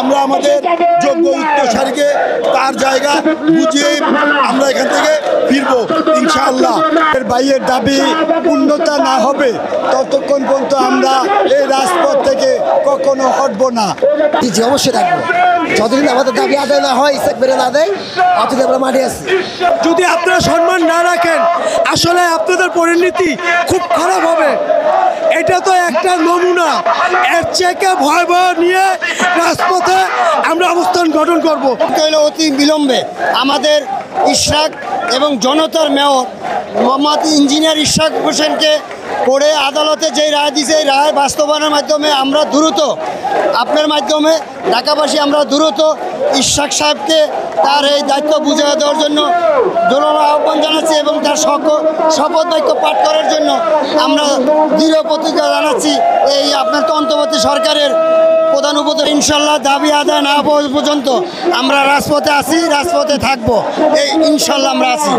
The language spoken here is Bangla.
আমরা আমাদের যোগ্য উত্তরসারীকে তার জায়গা বুঝিয়ে আমরা এখান থেকে ফিরবো ইনশাআল্লাহ। ভাইয়ের দাবি পূর্ণতা না হবে ততক্ষণ পর্যন্ত আমরা এই রাজপথ থেকে কখনো হটবো না। জি অবশ্যই থাকবো, যতদিন আমাদের দাবি আদায় না হয়, ইসেক বেড়ে না দেয়, অতদিন আমরা মাঠে আছি। যদি আপনারা সম্মান না রাখেন আসলে আপনাদের পরিণতি খুব খারাপ হবে। এটা তো একটা নমুনা, এর চেয়ে ভয়াবহ নিয়ে রাজপথে আমরা অবস্থান গঠন করব। অতি বিলম্বে আমাদের ইশরাক এবং জনতার মেয়র মোহাম্মদ ইঞ্জিনিয়ার ইশরাক হোসেনকে করে আদালতে যে রায় দিয়েছে এই রায় বাস্তবায়নের মাধ্যমে আমরা দ্রুত আপনার মাধ্যমে ঢাকাবাসী আমরা দ্রুত ইশরাক সাহেবকে তার এই দায়িত্ব বুঝিয়ে দেওয়ার জন্য জোরালো আহ্বান জানাচ্ছি এবং তার শপথ বাক্য পাঠ করার জন্য আমরা দৃঢ় প্রতিজ্ঞা জানাচ্ছি। এই আপনার তো অন্তর্বর্তী সরকারের প্রধান উপদেষ্টা ইনশাল্লাহ দাবি আদায় না পর্যন্ত আমরা রাজপথে আছি, রাজপথে থাকবো, এই ইনশাল্লাহ আমরা আছি।